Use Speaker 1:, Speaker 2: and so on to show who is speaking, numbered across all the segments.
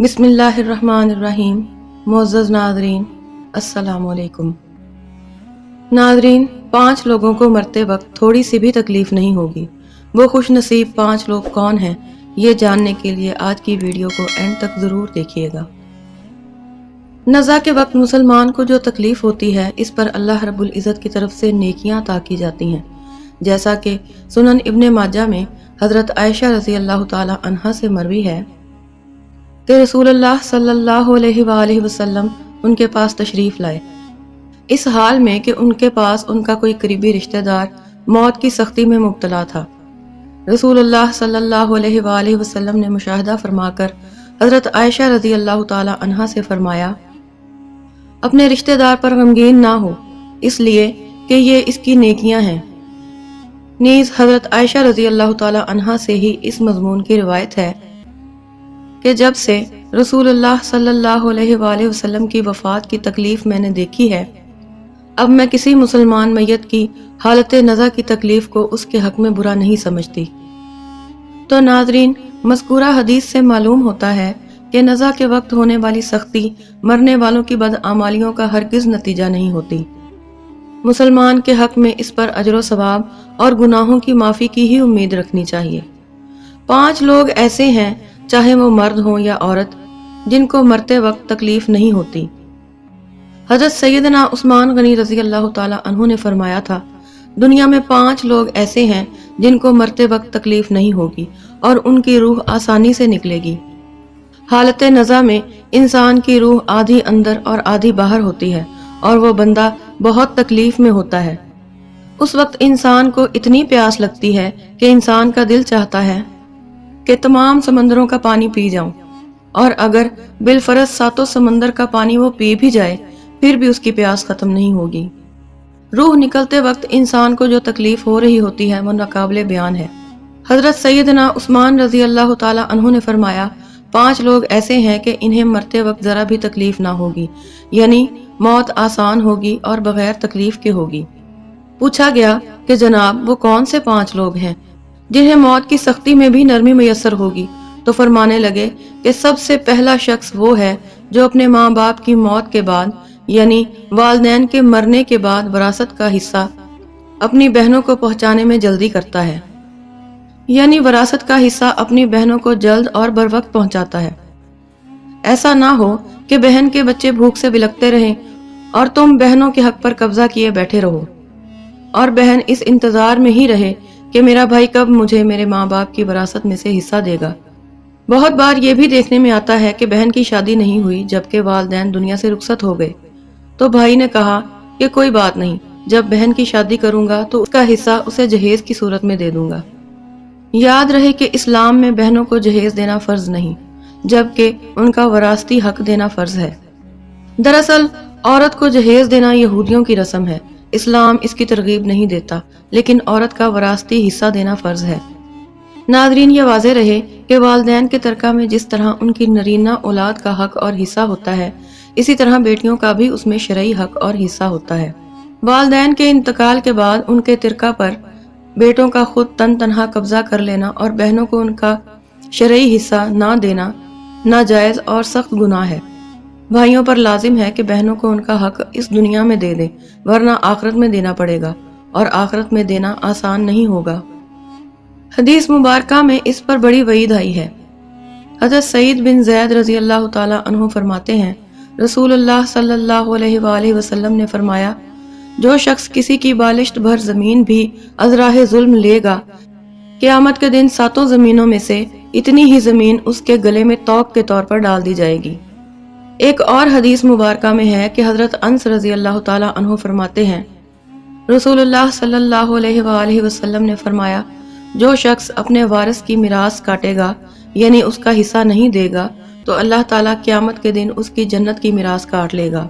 Speaker 1: बिस्मिल्लाहिर्रहमानिर्रहीम। मुअज़्ज़ज़ नाज़रीन, अस्सलाम वालेकुम। नाज़रीन, 5 लोगों को मरते वक्त थोड़ी सी भी तकलीफ नहीं होगी। वो खुश नसीब 5 लोग कौन हैं, ये जानने के लिए आज की वीडियो को एंड तक ज़रूर देखिएगा। नज़ा के वक्त मुसलमान को जो तकलीफ होती है, इस पर अल्लाह रब्बुल इज़्ज़त की तरफ से नेकियां अता की जाती हैं। जैसा कि सुनन इब्ने माजा में हज़रत आयशा रज़ी अल्लाह ताला अन्हा से मरवी है कि रसूलुल्लाह सल्लल्लाहु अलैहि वसल्लम उनके पास तशरीफ लाए, इस हाल में कि उनके पास उनका कोई करीबी रिश्तेदार मौत की सख्ती में मुब्तला था। रसूलुल्लाह सल्लल्लाहु अलैहि वसल्लम ने मुशाहिदा फरमाकर हज़रत आयशा रज़ी अल्लाह ताला अन्हा से फरमाया, अपने रिश्तेदार पर गमगीन ना हो, इसलिए कि ये इसकी नेकियां हैं। नीज़ हज़रत आयशा रज़ी अल्लाह ताला अन्हा से ही इस मज़मून की रिवायत है कि जब से रसूलुल्लाह सल्लल्लाहु अलैहि वसल्लम की वफ़ात की तकलीफ़ मैंने देखी है, अब मैं किसी मुसलमान मैयत की हालत नज़ा की तकलीफ़ को उसके हक़ में बुरा नहीं समझती। तो नाज़रीन, मज़कूरा हदीस से मालूम होता है कि नज़ा के वक्त होने वाली सख्ती मरने वालों की बदआमालियों का हरगिज़ नतीजा नहीं होती। मुसलमान के हक़ में इस पर अजर सवाब और गुनाहों की माफ़ी की ही उम्मीद रखनी चाहिए। 5 लोग ऐसे हैं, चाहे वो मर्द हो या औरत, जिनको मरते वक्त तकलीफ नहीं होती। हज़रत सैयदना उस्मान गनी रज़ी अल्लाह ताला अन्हु ने फरमाया था, दुनिया में 5 लोग ऐसे हैं जिनको मरते वक्त तकलीफ नहीं होगी और उनकी रूह आसानी से निकलेगी। हालत नज़ा में इंसान की रूह आधी अंदर और आधी बाहर होती है और वो बंदा बहुत तकलीफ में होता है। उस वक्त इंसान को इतनी प्यास लगती है कि इंसान का दिल चाहता है कि तमाम समंदरों का पानी पी जाऊं, और अगर बिलफरज 7 समंदर का पानी वो पी भी जाए, फिर भी उसकी प्यास खत्म नहीं होगी। रूह निकलते वक्त इंसान को जो तकलीफ हो रही होती है वो नाकाबिले बयान है। हजरत सैयदना उस्मान रजी अल्लाह ताला अन्हु ने फरमाया, 5 लोग ऐसे हैं कि इन्हें मरते वक्त जरा भी तकलीफ ना होगी, यानी मौत आसान होगी और बगैर तकलीफ के होगी। पूछा गया कि जनाब, वो कौन से 5 लोग हैं जिन्हें मौत की सख्ती में भी नरमी मैसर होगी? तो फरमाने लगे कि सबसे पहला शख्स वो है जो अपने माँ बाप की मौत के बाद, यानी वालिदैन के मरने के बाद, वरासत का हिस्सा अपनी बहनों को पहुंचाने में जल्दी करता है, यानी वरासत का हिस्सा अपनी बहनों को जल्द और बर वक्त पहुंचाता है। ऐसा ना हो कि बहन के बच्चे भूख से बिलखते रहें और तुम बहनों के हक पर कब्जा किए बैठे रहो, और बहन इस इंतजार में ही रहे कि मेरा भाई कब मुझे मेरे माँ बाप की विरासत में से हिस्सा देगा। बहुत बार ये भी देखने में आता है कि बहन की शादी नहीं हुई जबकि वालिदैन दुनिया से रुखसत हो गए, तो भाई ने कहा कि कोई बात नहीं, जब बहन की शादी करूंगा तो उसका हिस्सा उसे जहेज की सूरत में दे दूंगा। याद रहे कि इस्लाम में बहनों को जहेज देना फर्ज नहीं, जबकि उनका वरासती हक देना फर्ज है। दरअसल औरत को जहेज देना यहूदियों की रस्म है। इस्लाम इसकी तरगीब नहीं देता, लेकिन औरत का वरासती हिस्सा देना फर्ज है। नाज़रीन, ये वाज़ेह रहे कि वालिदैन के तरका में जिस तरह उनकी नरीना औलाद का हक और हिस्सा होता है, इसी तरह बेटियों का भी उसमें शरई हक और हिस्सा होता है। वालिदैन के इंतकाल के बाद उनके तिरका पर बेटों का खुद तन तनहा कब्जा कर लेना और बहनों को उनका शरई हिस्सा ना देना नाजायज और सख्त गुनाह है। भाइयों पर लाजिम है कि बहनों को उनका हक इस दुनिया में दे दें, वरना आखिरत में देना पड़ेगा, और आखिरत में देना आसान नहीं होगा। हदीस मुबारका में इस पर बड़ी वईद आई है। हज़रत सईद बिन ज़ैद रज़ी अल्लाह ताला अन्हु फरमाते हैं, रसूलुल्लाह सल्लल्लाहु अलैहि वसल्लम ने फरमाया, जो शख्स किसी की बालिश्त भर जमीन भी अज़राहे जुल्म लेगा, क़यामत के दिन 7 जमीनों में से इतनी ही जमीन उसके गले में तौक के तौर पर डाल दी जाएगी। एक और हदीस मुबारका में है कि हजरत अनस रजी अल्लाह ताला अन्हु फरमाते हैं, रसूलुल्लाह सल्लल्लाहु अलैहि वसल्लम ने फरमाया, जो शख्स अपने वारिस की मिरास काटेगा, यानी उसका हिस्सा नहीं देगा, तो अल्लाह ताला क़यामत के दिन उसकी जन्नत की मिरास काट लेगा।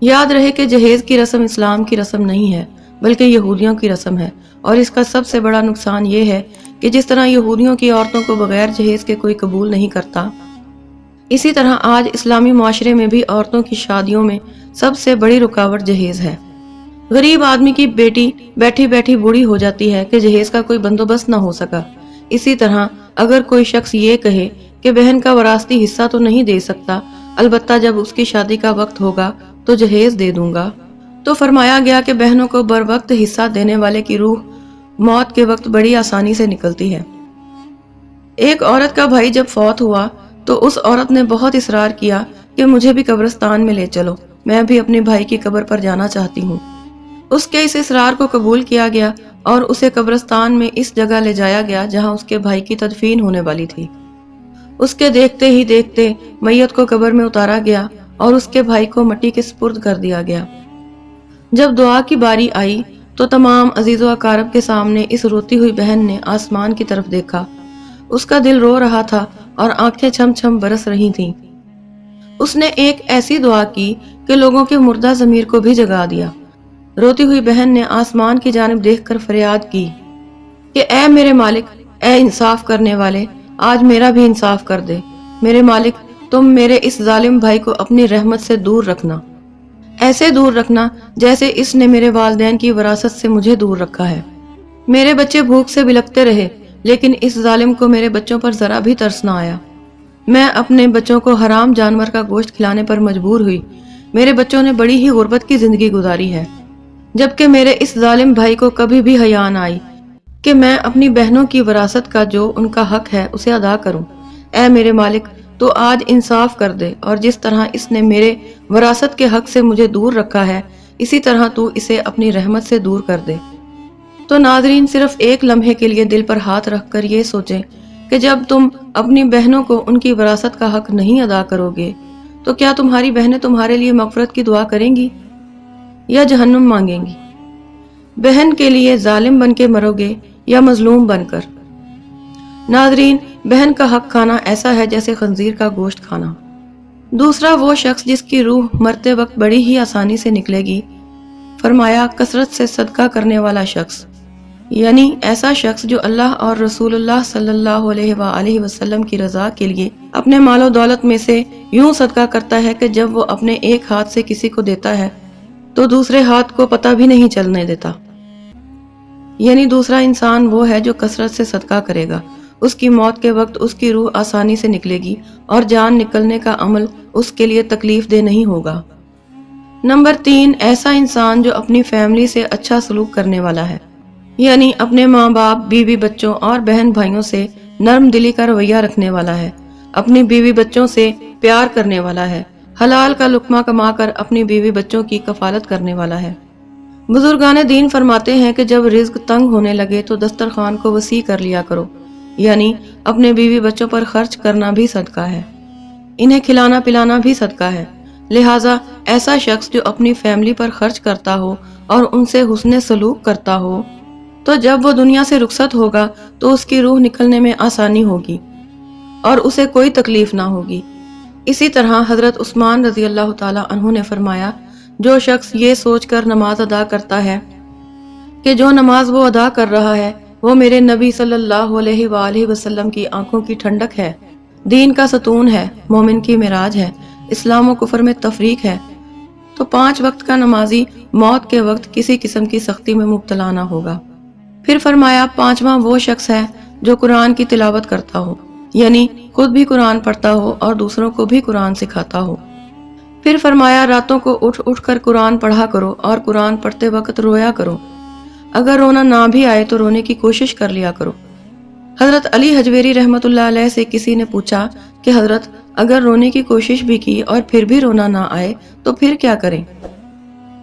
Speaker 1: याद रहे कि जहेज की रस्म इस्लाम की रस्म नहीं है, बल्कि यहूदियों की रस्म है, और इसका सबसे बड़ा नुकसान ये है कि जिस तरह यहूदियों की औरतों को बगैर जहेज के कोई कबूल नहीं करता, इसी तरह आज इस्लामी माशरे में भी औरतों की शादियों में सबसे बड़ी रुकावट जहेज है। गरीब आदमी की बेटी बैठी बैठी बूढ़ी हो जाती है कि जहेज का कोई बंदोबस्त न हो सका। इसी तरह अगर कोई शख्स ये कहे کہ بہن کا وراثتی حصہ تو نہیں دے سکتا، البتہ جب اس کی شادی کا وقت ہوگا تو جہیز دے دوں گا۔ تو فرمایا گیا کہ بہنوں کو بر وقت حصہ دینے والے کی روح موت کے وقت بڑی آسانی سے نکلتی ہے۔ ایک عورت کا بھائی جب فوت ہوا تو اس عورت نے بہت اصرار کیا کہ مجھے بھی قبرستان میں لے چلو، میں بھی اپنے بھائی کی قبر پر جانا چاہتی ہوں۔ اس کے اس اصرار کو قبول کیا گیا اور اسے قبرستان میں اس جگہ لے جایا گیا جہاں اس کے بھائی کی تدفین ہونے والی تھی۔ اس کے دیکھتے ہی دیکھتے میت کو قبر میں اتارا گیا اور اس کے بھائی کو مٹی کے سپرد کر دیا گیا۔ جب دعا کی باری آئی تو تمام عزیز و اقارب کے سامنے اس روتی ہوئی بہن نے آسمان کی طرف دیکھا۔ اس کا دل رو رہا تھا اور آنکھیں چھم چھم برس رہی تھیں۔ اس نے ایک ایسی دعا کی کہ لوگوں کے مردہ ضمیر کو بھی جگا دیا۔ روتی ہوئی بہن نے آسمان کی جانب دیکھ کر فریاد کی کہ اے میرے مالک، اے انصاف کرنے والے، آج میرا بھی انصاف کر دے۔ میرے مالک، تم میرے اس ظالم بھائی کو اپنی رحمت سے دور رکھنا، ایسے دور رکھنا جیسے اس نے میرے والدین کی وراثت سے مجھے دور رکھا ہے۔ میرے بچے بھوک سے بلکتے رہے لیکن اس ظالم کو میرے بچوں پر ذرا بھی ترس نہ آیا۔ میں اپنے بچوں کو حرام جانور کا گوشت کھلانے پر مجبور ہوئی۔ میرے بچوں نے بڑی ہی غربت کی زندگی گزاری ہے، جبکہ میرے اس ظالم بھائی کو کبھی بھی حیا نہ آئی کہ میں اپنی بہنوں کی وراثت کا جو ان کا حق ہے اسے ادا کروں۔ اے میرے مالک، تو آج انصاف کر دے اور جس طرح اس نے میرے وراثت کے حق سے مجھے دور رکھا ہے اسی طرح تو اسے اپنی رحمت سے دور کر دے۔ تو ناظرین، صرف ایک لمحے کے لیے دل پر ہاتھ رکھ کر یہ سوچیں کہ جب تم اپنی بہنوں کو ان کی وراثت کا حق نہیں ادا کرو گے تو کیا تمہاری بہنیں تمہارے لیے مغفرت کی دعا کریں گی یا جہنم مانگیں گی؟ بہن کے لیے ظالم بن کے مرو گے یا مظلوم بن کر؟ ناظرین، بہن کا حق کھانا ایسا ہے جیسے خنزیر کا گوشت کھانا۔ دوسرا وہ شخص جس کی روح مرتے وقت بڑی ہی آسانی سے نکلے گی، فرمایا کثرت سے صدقہ کرنے والا شخص، یعنی ایسا شخص جو اللہ اور رسول اللہ صلی اللہ علیہ وآلہ وسلم کی رضا کے لیے اپنے مال و دولت میں سے یوں صدقہ کرتا ہے کہ جب وہ اپنے ایک ہاتھ سے کسی کو دیتا ہے تو دوسرے ہاتھ کو پتہ بھی نہیں چلنے دیتا۔ یعنی دوسرا انسان وہ ہے جو کثرت سے صدقہ کرے گا، اس کی موت کے وقت اس کی روح آسانی سے نکلے گی اور جان نکلنے کا عمل اس کے لیے تکلیف دہ نہیں ہوگا۔ نمبر 3، ایسا انسان جو اپنی فیملی سے اچھا سلوک کرنے والا ہے، یعنی اپنے ماں باپ، بیوی بچوں اور بہن بھائیوں سے نرم دلی کا رویہ رکھنے والا ہے، اپنی بیوی بچوں سے پیار کرنے والا ہے، حلال کا لقمہ کما کر اپنی بیوی بچوں کی کفالت کرنے والا ہے۔ بزرگان دین فرماتے ہیں کہ جب رزق تنگ ہونے لگے تو دسترخوان کو وسیع کر لیا کرو، یعنی اپنے بیوی بچوں پر خرچ کرنا بھی صدقہ ہے، انہیں کھلانا پلانا بھی صدقہ ہے۔ لہٰذا ایسا شخص جو اپنی فیملی پر خرچ کرتا ہو اور ان سے حسن سلوک کرتا ہو تو جب وہ دنیا سے رخصت ہوگا تو اس کی روح نکلنے میں آسانی ہوگی اور اسے کوئی تکلیف نہ ہوگی۔ اسی طرح حضرت عثمان رضی اللہ تعالی عنہ نے فرمایا، جو شخص یہ سوچ کر نماز ادا کرتا ہے کہ جو نماز وہ ادا کر رہا ہے وہ میرے نبی صلی اللہ علیہ وآلہ وسلم کی آنکھوں کی ٹھنڈک ہے، دین کا ستون ہے، مومن کی معراج ہے، اسلام و کفر میں تفریق ہے، تو 5 وقت کا نمازی موت کے وقت کسی قسم کی سختی میں مبتلا نہ ہوگا۔ پھر فرمایا 5واں وہ شخص ہے جو قرآن کی تلاوت کرتا ہو، یعنی خود بھی قرآن پڑھتا ہو اور دوسروں کو بھی قرآن سکھاتا ہو۔ پھر فرمایا راتوں کو اٹھ اٹھ کر قرآن پڑھا کرو اور قرآن پڑھتے وقت رویا کرو، اگر رونا نہ بھی آئے تو رونے کی کوشش کر لیا کرو۔ حضرت علی حجویری رحمۃ اللہ علیہ سے کسی نے پوچھا کہ حضرت، اگر رونے کی کوشش بھی کی اور پھر بھی رونا نہ آئے تو پھر کیا کریں؟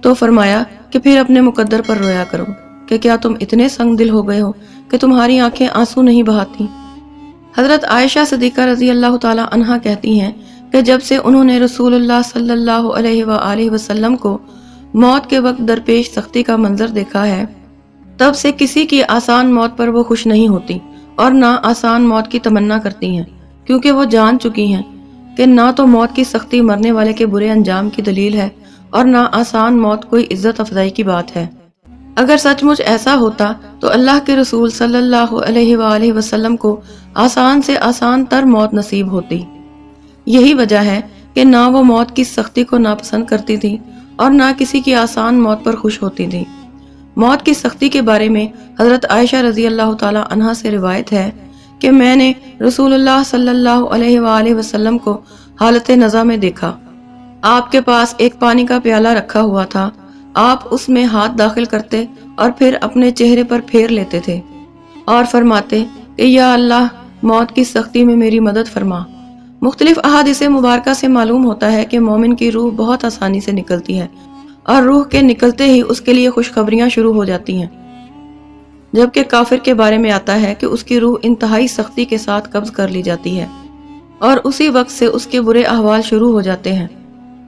Speaker 1: تو فرمایا کہ پھر اپنے مقدر پر رویا کرو کہ کیا تم اتنے سنگ دل ہو گئے ہو کہ تمہاری آنکھیں آنسو نہیں بہاتی؟ حضرت عائشہ صدیقہ رضی اللہ تعالی عنہا کہتی ہیں کہ جب سے انہوں نے رسول اللہ صلی اللہ علیہ وآلہ وسلم کو موت کے وقت درپیش سختی کا منظر دیکھا ہے، تب سے کسی کی آسان موت پر وہ خوش نہیں ہوتی اور نہ آسان موت کی تمنا کرتی ہیں، کیونکہ وہ جان چکی ہیں کہ نہ تو موت کی سختی مرنے والے کے برے انجام کی دلیل ہے اور نہ آسان موت کوئی عزت افزائی کی بات ہے۔ اگر سچ مچ ایسا ہوتا تو اللہ کے رسول صلی اللہ علیہ وآلہ وسلم کو آسان سے آسان تر موت نصیب ہوتی۔ یہی وجہ ہے کہ نہ وہ موت کی سختی کو ناپسند کرتی تھی اور نہ کسی کی آسان موت پر خوش ہوتی تھی۔ موت کی سختی کے بارے میں حضرت عائشہ رضی اللہ تعالی عنہا سے روایت ہے کہ میں نے रसूलुल्लाह सल्लल्लाहु अलैहि वसल्लम को हालत नज़ा में देखा। आपके पास एक पानी का प्याला रखा हुआ था। आप उसमें हाथ दाखिल करते और फिर अपने चेहरे पर फेर लेते थे और फरमाते कि या अल्लाह, मौत की सख्ती में मेरी मदद फरमा। मुख्तलिफ अहादीस मुबारका से मालूम होता है कि मोमिन की रूह बहुत आसानी से निकलती है और रूह के निकलते ही उसके लिए खुशखबरियां शुरू हो जाती हैं, जबकि काफिर के बारे में आता है कि उसकी रूह इंतहाई सख्ती के साथ कब्ज कर ली जाती है और उसी वक्त से उसके बुरे अहवाल शुरू हो जाते हैं।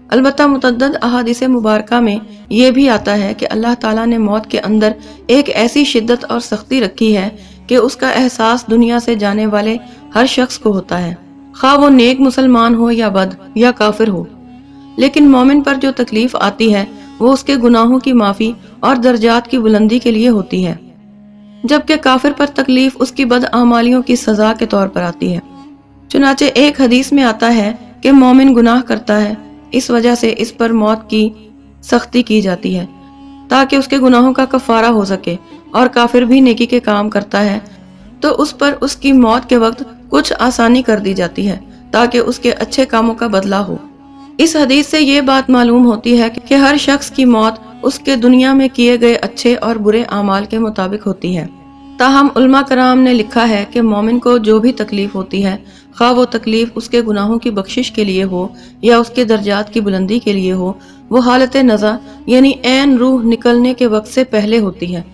Speaker 1: अलबत्ता मुतअद्दिद अहादीस मुबारका में ये भी आता है कि अल्लाह ताला ने मौत के अंदर एक ऐसी शिद्दत और सख्ती रखी है कि उसका एहसास दुनिया से जाने वाले हर शख्स को होता है, खा वो नेक मुसलमान हो या बद या काफिर हो। लेकिन मोमिन पर जो तकलीफ आती है वो उसके गुनाहों की माफ़ी और दर्जात की बुलंदी के लिए होती है, जबकि काफिर पर तकलीफ उसकी बदआमालियों की सज़ा के तौर पर आती है। चुनाचे एक हदीस में आता है कि मोमिन गुनाह करता है, इस वजह से इस पर मौत की सख्ती की जाती है ताकि उसके गुनाहों का कफारा हो सके, और काफिर भी नेकी के काम करता है तो उस पर उसकी मौत के वक्त कुछ आसानी कर दी जाती है ताकि उसके अच्छे कामों का बदला हो। इस हदीस से ये बात मालूम होती है कि हर शख्स की मौत उसके दुनिया में किए गए अच्छे और बुरे आमाल के मुताबिक होती है। ताहम उलमा कराम ने लिखा है कि मोमिन को जो भी तकलीफ होती है, खा वो तकलीफ उसके गुनाहों की बख्शिश के लिए हो या उसके दर्जात की बुलंदी के लिए हो, वो हालत नज़ा यानी ऐन रूह निकलने के वक्त से पहले होती है,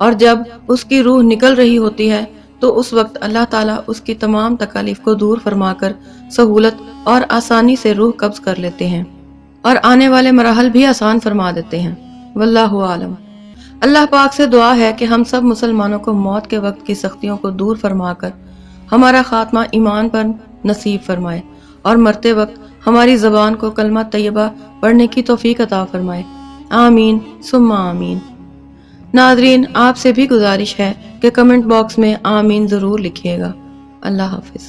Speaker 1: और जब उसकी रूह निकल रही होती है तो उस वक्त अल्लाह ताला उसकी तमाम तकालीफ को दूर फरमाकर सहूलत और आसानी से रूह कब्ज कर लेते हैं और आने वाले मराहल भी आसान फरमा देते हैं। वल्लाहु आलम। अल्लाह पाक से दुआ है कि हम सब मुसलमानों को मौत के वक्त की सख्तियों को दूर फरमाकर हमारा खात्मा ईमान पर नसीब फरमाए और मरते वक्त हमारी ज़बान को कलमा तैयबा पढ़ने की तौफीक अता फरमाए। आमीन सुम्मा आमीन। नादरीन, आपसे भी गुजारिश है कि कमेंट बॉक्स में आमीन ज़रूर लिखिएगा। अल्लाह हाफिज़।